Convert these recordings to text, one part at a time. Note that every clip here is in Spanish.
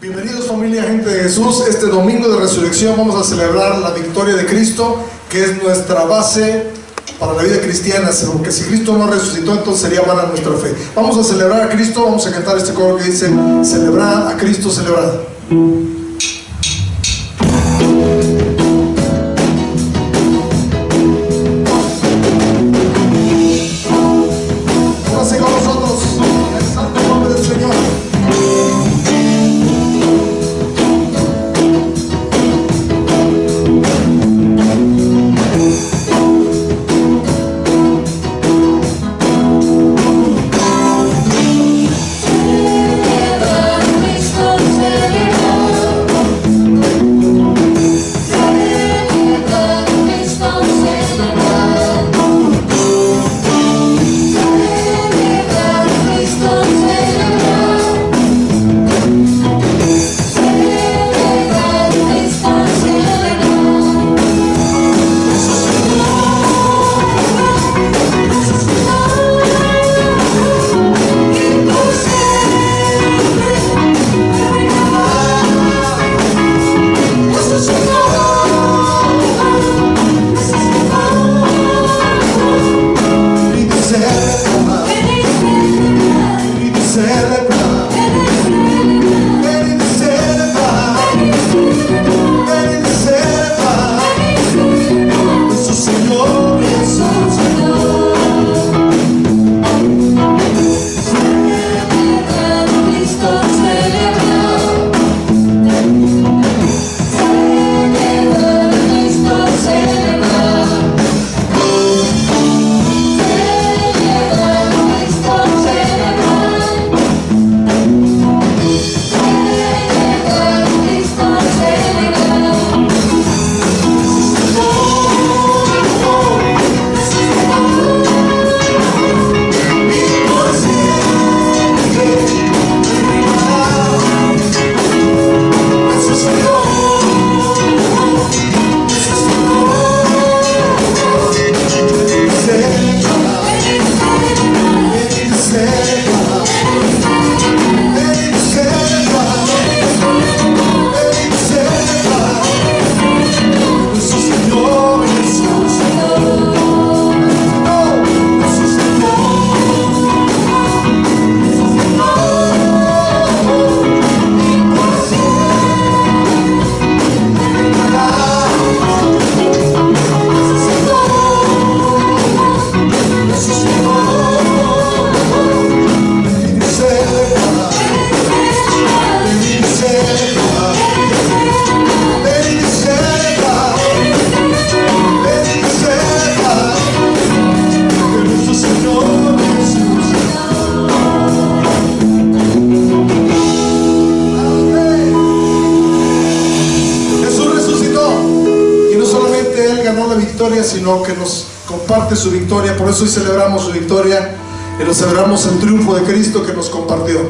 Bienvenidos familia, gente de Jesús. Este domingo de resurrección vamos a celebrar la victoria de Cristo, que es nuestra base para la vida cristiana, porque si Cristo no resucitó, entonces sería vana nuestra fe. Vamos a celebrar a Cristo, vamos a cantar este coro que dice: celebrar a Cristo, celebrar. Pónganse con nosotros en el santo nombre del Señor. Sino que nos comparte su victoria. Por eso hoy celebramos su victoria y lo celebramos el triunfo de Cristo que nos compartió.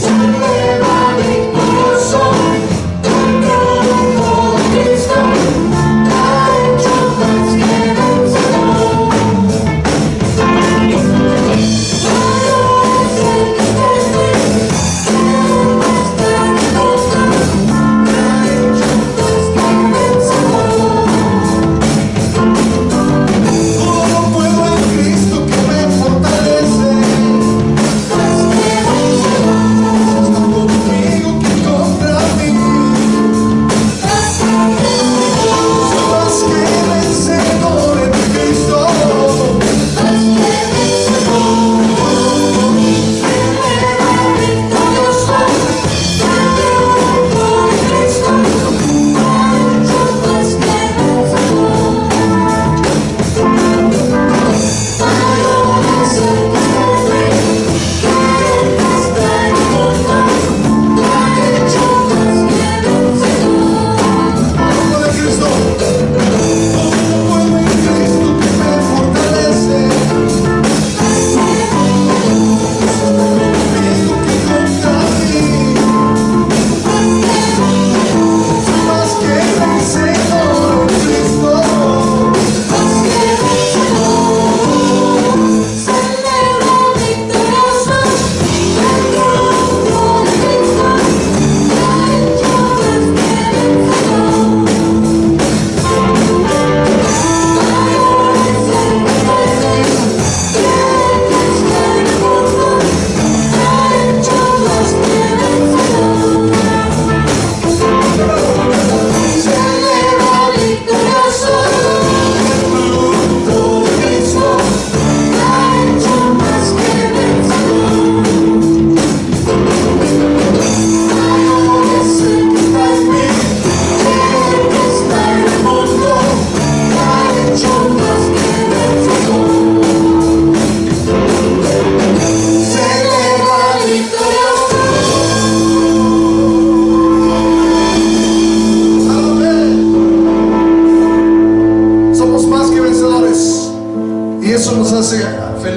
Celebra victorioso.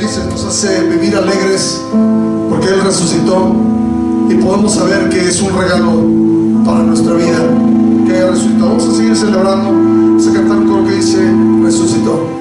felices, nos hace vivir alegres, porque Él resucitó y podemos saber que es un regalo para nuestra vida que haya resucitado. Vamos a seguir celebrando, vamos a cantar un coro que dice: resucitó.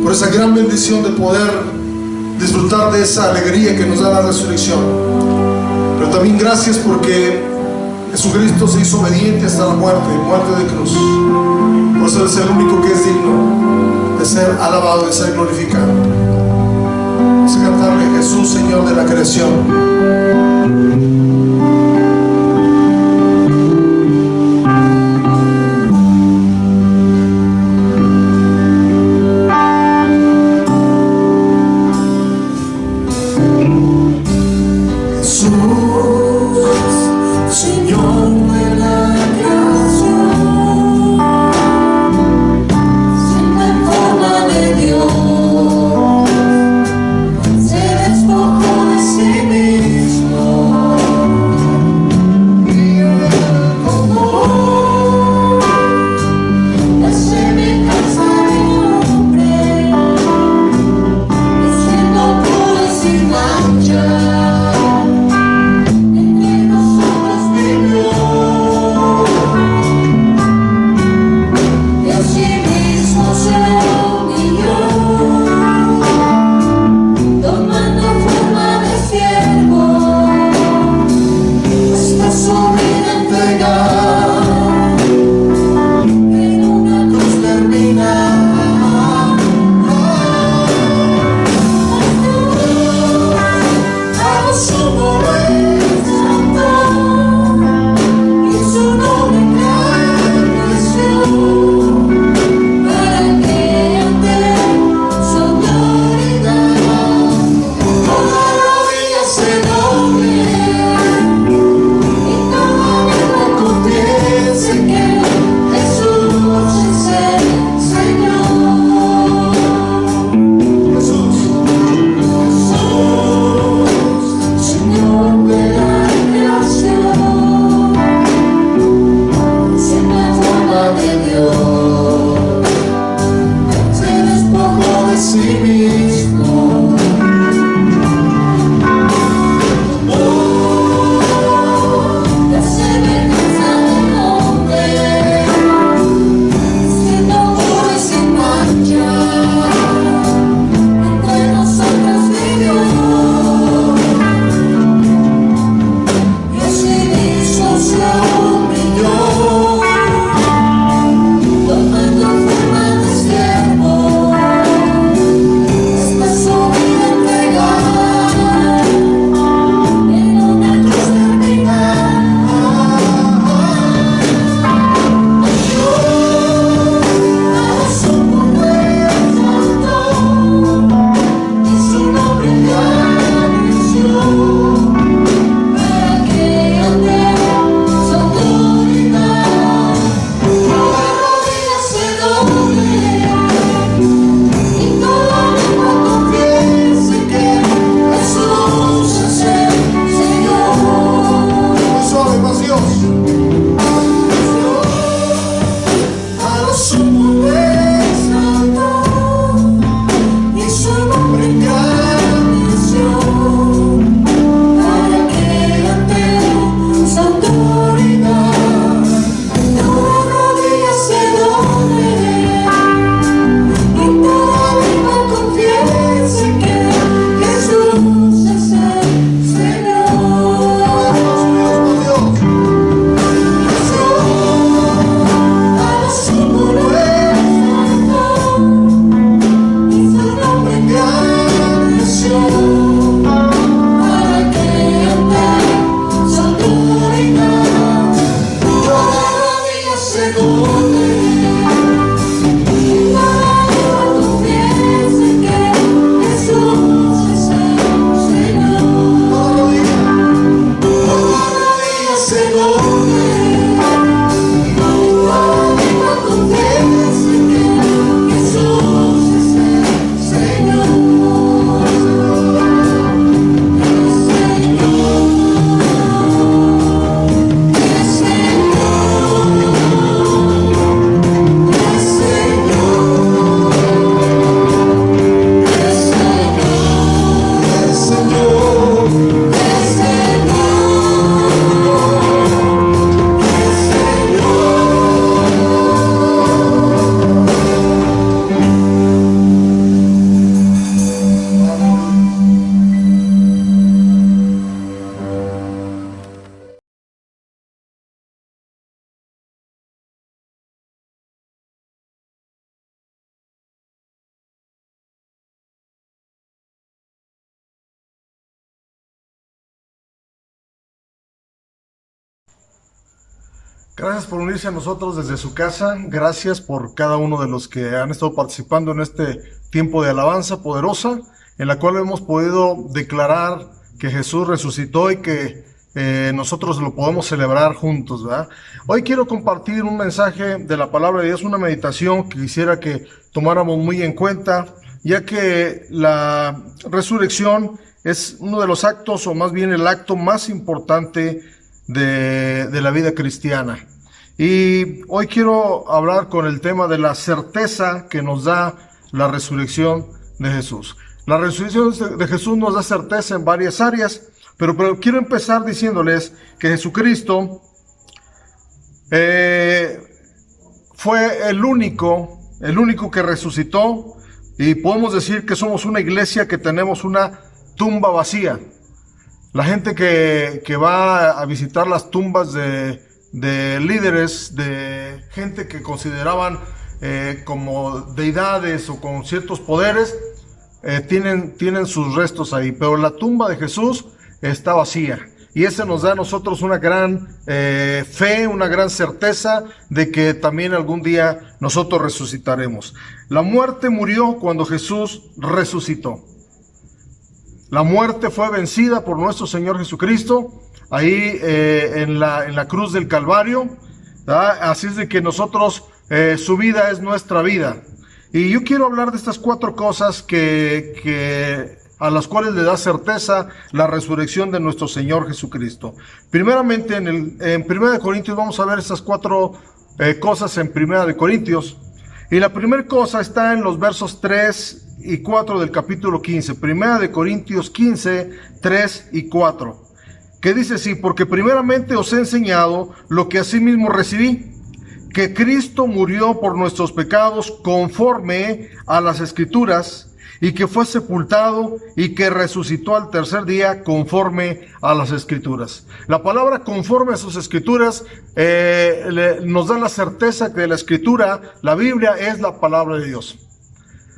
Por esa gran bendición de poder disfrutar de esa alegría que nos da la resurrección. Pero también gracias porque Jesucristo se hizo obediente hasta la muerte de cruz. Por eso es el único que es digno de ser alabado, de ser glorificado. Vamos a cantarle: Jesús, Señor de la creación. Se despojó de sí mismo. Gracias por unirse a nosotros desde su casa. Gracias por cada uno de los que han estado participando en este tiempo de alabanza poderosa, en la cual hemos podido declarar que Jesús resucitó y que nosotros lo podemos celebrar juntos, ¿verdad? Hoy quiero compartir un mensaje de la palabra de Dios, una meditación que quisiera que tomáramos muy en cuenta, ya que la resurrección es uno de los actos, o más bien el acto más importante de la vida cristiana. Y hoy quiero hablar con el tema de la certeza que nos da la resurrección de Jesús. La resurrección de Jesús nos da certeza en varias áreas, pero quiero empezar diciéndoles que Jesucristo fue el único que resucitó, y podemos decir que somos una iglesia que tenemos una tumba vacía. La gente que va a visitar las tumbas de líderes, de gente que consideraban como deidades o con ciertos poderes, tienen sus restos ahí, pero la tumba de Jesús está vacía. Y eso nos da a nosotros una gran fe, una gran certeza de que también algún día nosotros resucitaremos. La muerte murió cuando Jesús resucitó. La muerte fue vencida por nuestro Señor Jesucristo, ahí en la cruz del Calvario, ¿verdad? Así es de que nosotros, su vida es nuestra vida. Y yo quiero hablar de estas 4 cosas a las cuales le da certeza la resurrección de nuestro Señor Jesucristo. Primeramente, en 1 de Corintios vamos a ver estas 4 cosas en 1 de Corintios. Y la primera cosa está en los versos 3 y 4 del capítulo 15, 1 de Corintios 15, 3 y 4, que dice así: porque primeramente os he enseñado lo que asimismo recibí, que Cristo murió por nuestros pecados conforme a las Escrituras, y que fue sepultado y que resucitó al tercer día conforme a las Escrituras. La palabra conforme a sus Escrituras nos da la certeza que la Escritura, la Biblia, es la palabra de Dios.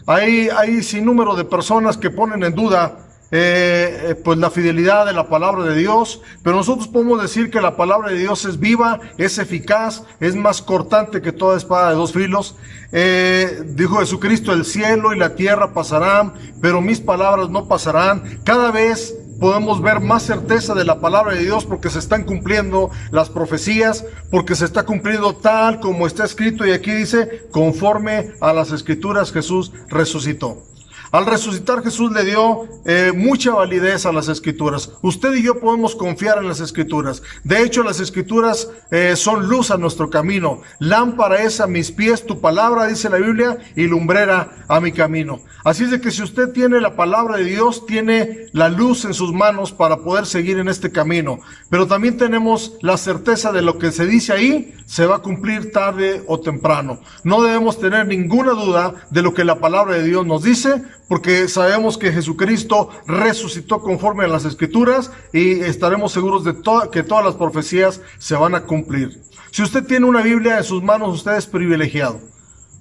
Hay sin número de personas que ponen en duda pues la fidelidad de la palabra de Dios, pero nosotros podemos decir que la palabra de Dios es viva, es eficaz, es más cortante que toda espada de 2 filos. Dijo Jesucristo: el cielo y la tierra pasarán, pero mis palabras no pasarán. Cada vez podemos ver más certeza de la palabra de Dios, porque se están cumpliendo las profecías, porque se está cumpliendo tal como está escrito. Y aquí dice: conforme a las Escrituras Jesús resucitó. Al resucitar, Jesús le dio mucha validez a las Escrituras. Usted y yo podemos confiar en las Escrituras. De hecho, las Escrituras son luz a nuestro camino. Lámpara es a mis pies tu palabra, dice la Biblia, y lumbrera a mi camino. Así es de que si usted tiene la palabra de Dios, tiene la luz en sus manos para poder seguir en este camino. Pero también tenemos la certeza de lo que se dice ahí se va a cumplir tarde o temprano. No debemos tener ninguna duda de lo que la palabra de Dios nos dice, porque sabemos que Jesucristo resucitó conforme a las Escrituras, y estaremos seguros de que todas las profecías se van a cumplir. Si usted tiene una Biblia en sus manos, usted es privilegiado,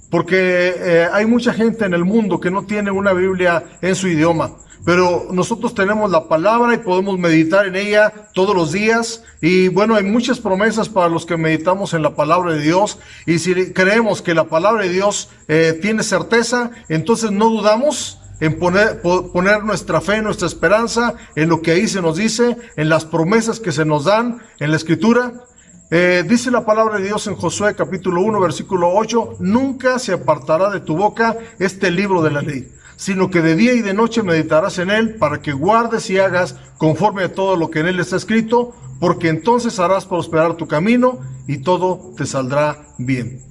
porque hay mucha gente en el mundo que no tiene una Biblia en su idioma. pero nosotros tenemos la palabra y podemos meditar en ella todos los días. Y bueno, hay muchas promesas para los que meditamos en la palabra de Dios. Y si creemos que la palabra de Dios tiene certeza, entonces no dudamos en poner nuestra fe, nuestra esperanza en lo que ahí se nos dice, en las promesas que se nos dan en la Escritura. Dice la palabra de Dios en Josué capítulo 1 versículo 8: nunca se apartará de tu boca este libro de la ley, sino que de día y de noche meditarás en él, para que guardes y hagas conforme a todo lo que en él está escrito, porque entonces harás prosperar tu camino y todo te saldrá bien.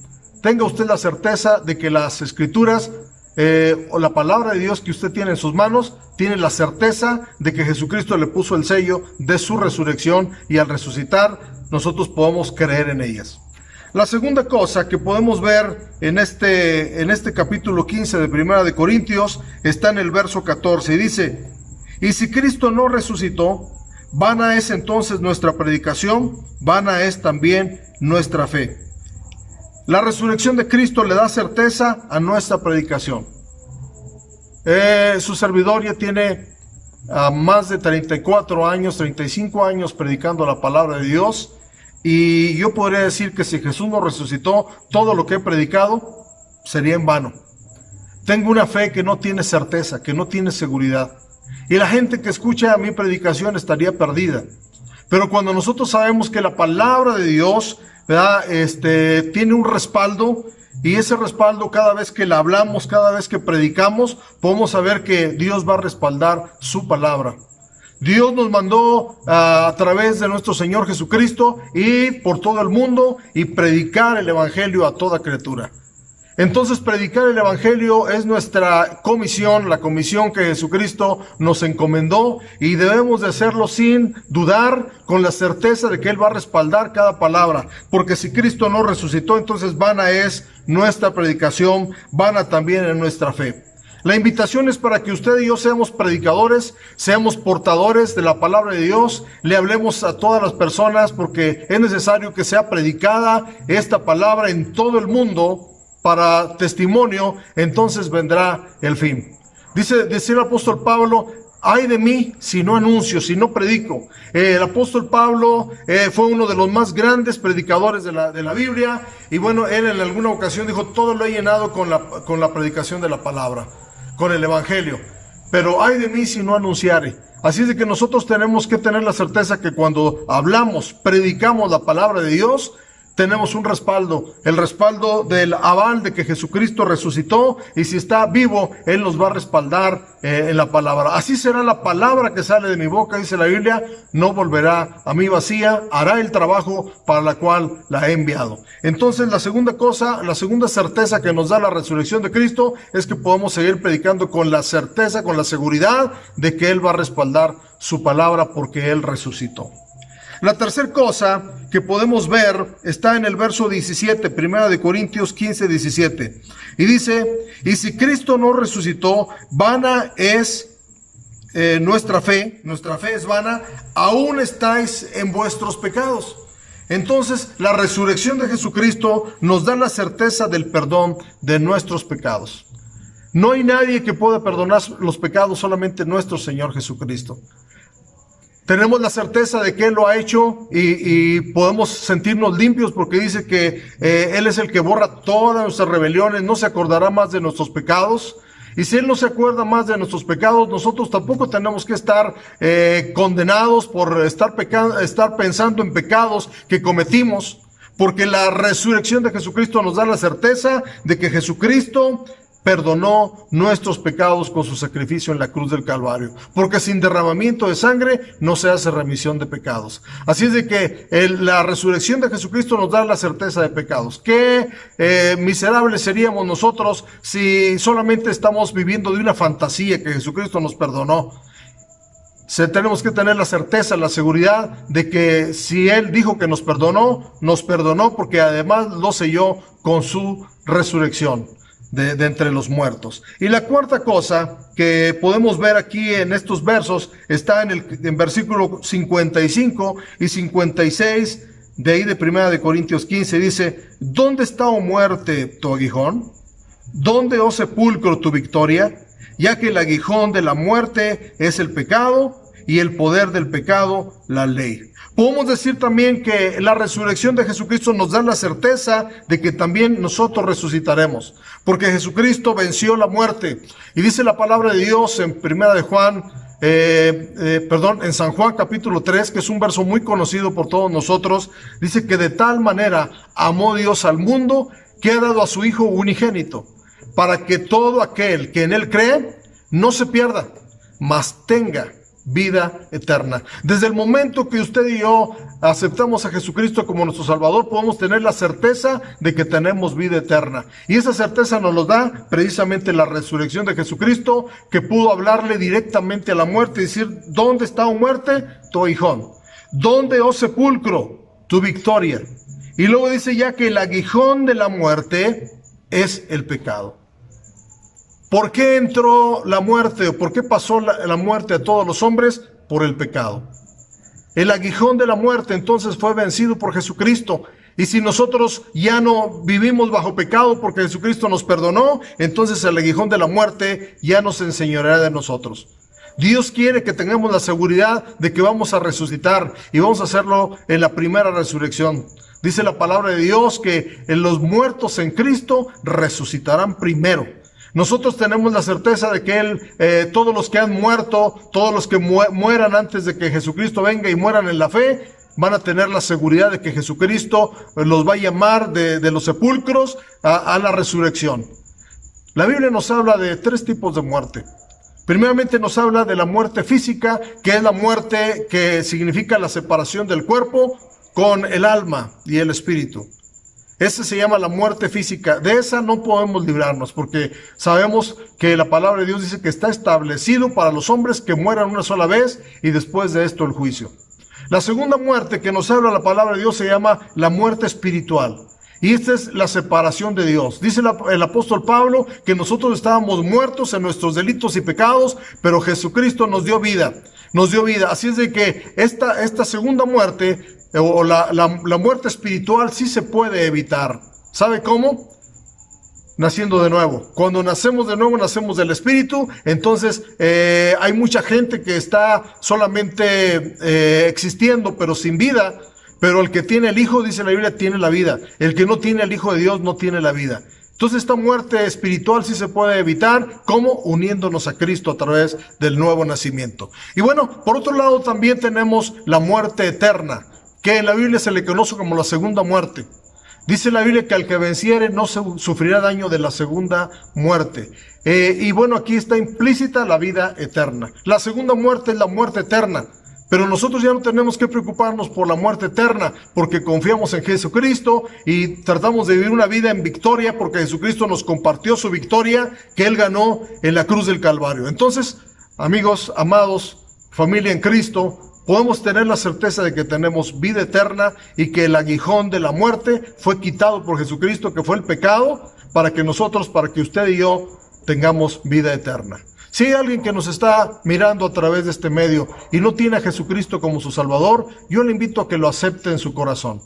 Tenga usted la certeza de que las Escrituras o la palabra de Dios que usted tiene en sus manos, tiene la certeza de que Jesucristo le puso el sello de su resurrección, y al resucitar nosotros podemos creer en ellas. La segunda cosa que podemos ver en este capítulo 15 de Primera de Corintios está en el verso 14, y dice: y si Cristo no resucitó, vana es entonces nuestra predicación, vana es también nuestra fe. La resurrección de Cristo le da certeza a nuestra predicación. Su servidor ya tiene más de 34 años, 35 años predicando la palabra de Dios, y yo podría decir que si Jesús no resucitó, todo lo que he predicado sería en vano. Tengo una fe que no tiene certeza, que no tiene seguridad, y la gente que escucha mi predicación estaría perdida. Pero cuando nosotros sabemos que la palabra de Dios, ¿verdad?, tiene un respaldo, y ese respaldo cada vez que la hablamos, cada vez que predicamos, podemos saber que Dios va a respaldar su palabra. Dios nos mandó a través de nuestro Señor Jesucristo ir por todo el mundo y predicar el Evangelio a toda criatura. Entonces, predicar el Evangelio es nuestra comisión, la comisión que Jesucristo nos encomendó, y debemos de hacerlo sin dudar, con la certeza de que Él va a respaldar cada palabra, porque si Cristo no resucitó, entonces vana es nuestra predicación, vana también es nuestra fe. La invitación es para que usted y yo seamos predicadores, seamos portadores de la palabra de Dios, le hablemos a todas las personas, porque es necesario que sea predicada esta palabra en todo el mundo para testimonio. Entonces vendrá el fin. Dice el apóstol Pablo: ay de mí si no anuncio, si no predico. El apóstol Pablo fue uno de los más grandes predicadores de la Biblia, y bueno, él en alguna ocasión dijo: todo lo he llenado con la predicación de la palabra, con el Evangelio, pero ay de mí si no anunciare. Así es de que nosotros tenemos que tener la certeza que cuando hablamos, predicamos la palabra de Dios, tenemos un respaldo, el respaldo del aval de que Jesucristo resucitó, y si está vivo, Él nos va a respaldar en la palabra. Así será la palabra que sale de mi boca, dice la Biblia, no volverá a mí vacía, hará el trabajo para la cual la he enviado. Entonces, la segunda cosa, la segunda certeza que nos da la resurrección de Cristo es que podemos seguir predicando con la certeza, con la seguridad de que Él va a respaldar su palabra, porque Él resucitó. La tercera cosa que podemos ver está en el verso 17, Primera de Corintios 15, 17. Y dice: y si Cristo no resucitó, vana es nuestra fe es vana, aún estáis en vuestros pecados. Entonces, la resurrección de Jesucristo nos da la certeza del perdón de nuestros pecados. No hay nadie que pueda perdonar los pecados, solamente nuestro Señor Jesucristo. Tenemos la certeza de que Él lo ha hecho, y podemos sentirnos limpios, porque dice que Él es el que borra todas nuestras rebeliones, no se acordará más de nuestros pecados. Y si Él no se acuerda más de nuestros pecados, nosotros tampoco tenemos que estar condenados por estar pensando en pecados que cometimos, porque la resurrección de Jesucristo nos da la certeza de que Jesucristo perdonó nuestros pecados con su sacrificio en la cruz del Calvario, porque sin derramamiento de sangre no se hace remisión de pecados. Así es de que la resurrección de Jesucristo nos da la certeza de pecados. Qué miserables seríamos nosotros si solamente estamos viviendo de una fantasía que Jesucristo nos perdonó. Tenemos que tener la certeza, la seguridad de que si Él dijo que nos perdonó porque además lo selló con su resurrección de entre los muertos. Y la cuarta cosa que podemos ver aquí en estos versos está en versículo 55 y 56 de ahí de Primera de Corintios 15. Dice: ¿dónde está, oh muerte, tu aguijón? ¿Dónde, oh sepulcro, tu victoria? ya que el aguijón de la muerte es el pecado y el poder del pecado, la ley. Podemos decir también que la resurrección de Jesucristo nos da la certeza de que también nosotros resucitaremos, porque Jesucristo venció la muerte. Y dice la palabra de Dios en en San Juan capítulo 3, que es un verso muy conocido por todos nosotros, dice que de tal manera amó Dios al mundo que ha dado a su Hijo unigénito, para que todo aquel que en Él cree no se pierda, mas tenga vida eterna. Desde el momento que usted y yo aceptamos a Jesucristo como nuestro Salvador, podemos tener la certeza de que tenemos vida eterna. Y esa certeza nos lo da precisamente la resurrección de Jesucristo, que pudo hablarle directamente a la muerte y decir: ¿dónde está, oh muerte, tu aguijón? ¿Dónde, oh sepulcro, tu victoria? Y luego dice ya que el aguijón de la muerte es el pecado. ¿Por qué entró la muerte o por qué pasó la muerte a todos los hombres? Por el pecado. El aguijón de la muerte entonces fue vencido por Jesucristo. Y si nosotros ya no vivimos bajo pecado porque Jesucristo nos perdonó, entonces el aguijón de la muerte ya nos enseñoreará de nosotros. Dios quiere que tengamos la seguridad de que vamos a resucitar y vamos a hacerlo en la primera resurrección. Dice la palabra de Dios que los muertos en Cristo resucitarán primero. Nosotros tenemos la certeza de que todos los que han muerto, todos los que mueran antes de que Jesucristo venga y mueran en la fe, van a tener la seguridad de que Jesucristo los va a llamar de los sepulcros a la resurrección. La Biblia nos habla de 3 tipos de muerte. Primeramente nos habla de la muerte física, que es la muerte que significa la separación del cuerpo con el alma y el espíritu. Esa se llama la muerte física. De esa no podemos librarnos, porque sabemos que la palabra de Dios dice que está establecido para los hombres que mueran una sola vez y después de esto el juicio. La segunda muerte que nos habla la palabra de Dios se llama la muerte espiritual. Y esta es la separación de Dios. Dice el apóstol Pablo que nosotros estábamos muertos en nuestros delitos y pecados, pero Jesucristo nos dio vida. Nos dio vida. Así es de que esta segunda muerte, o la muerte espiritual, sí se puede evitar. ¿Sabe cómo? Naciendo de nuevo. Cuando nacemos de nuevo, nacemos del Espíritu. Entonces hay mucha gente que está solamente existiendo pero sin vida. Pero el que tiene el Hijo, dice la Biblia, tiene la vida. El que no tiene el Hijo de Dios no tiene la vida. Entonces esta muerte espiritual sí se puede evitar. ¿Cómo? Uniéndonos a Cristo a través del nuevo nacimiento. Y bueno, por otro lado también tenemos la muerte eterna, que en la Biblia se le conoce como la segunda muerte. Dice la Biblia que al que venciere no sufrirá daño de la segunda muerte. Y bueno, aquí está implícita la vida eterna. La segunda muerte es la muerte eterna. Pero nosotros ya no tenemos que preocuparnos por la muerte eterna, porque confiamos en Jesucristo y tratamos de vivir una vida en victoria, porque Jesucristo nos compartió su victoria que Él ganó en la cruz del Calvario. Entonces, amigos, amados, familia en Cristo, podemos tener la certeza de que tenemos vida eterna y que el aguijón de la muerte fue quitado por Jesucristo, que fue el pecado, para que usted y yo tengamos vida eterna. Si hay alguien que nos está mirando a través de este medio y no tiene a Jesucristo como su Salvador, yo le invito a que lo acepte en su corazón.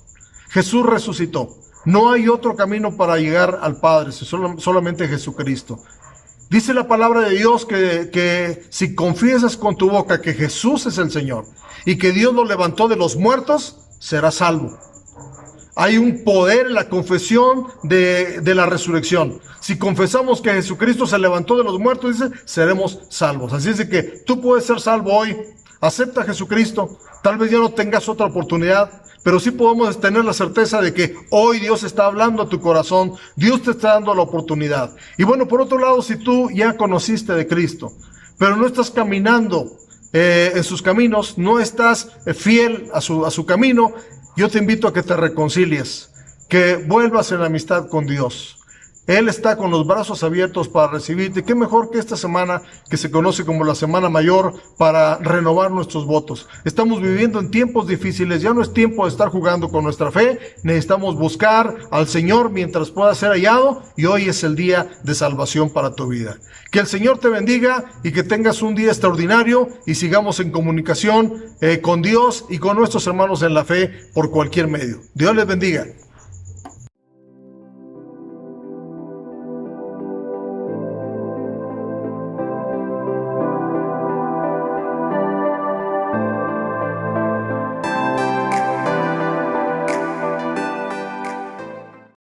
Jesús resucitó. No hay otro camino para llegar al Padre, solamente Jesucristo. Dice la palabra de Dios que si confiesas con tu boca que Jesús es el Señor y que Dios lo levantó de los muertos, serás salvo. Hay un poder en la confesión de la resurrección. Si confesamos que Jesucristo se levantó de los muertos, dice, seremos salvos. Así es de que tú puedes ser salvo hoy. Acepta a Jesucristo. Tal vez ya no tengas otra oportunidad, pero sí podemos tener la certeza de que hoy Dios está hablando a tu corazón. Dios te está dando la oportunidad. Y bueno, por otro lado, si tú ya conociste de Cristo, pero no estás caminando en sus caminos, no estás fiel a su camino, yo te invito a que te reconcilies, que vuelvas en amistad con Dios. Él está con los brazos abiertos para recibirte. Qué mejor que esta semana, que se conoce como la Semana Mayor, para renovar nuestros votos. Estamos viviendo en tiempos difíciles, ya no es tiempo de estar jugando con nuestra fe. Necesitamos buscar al Señor mientras pueda ser hallado, y hoy es el día de salvación para tu vida. Que el Señor te bendiga y que tengas un día extraordinario y sigamos en comunicación con Dios y con nuestros hermanos en la fe por cualquier medio. Dios les bendiga.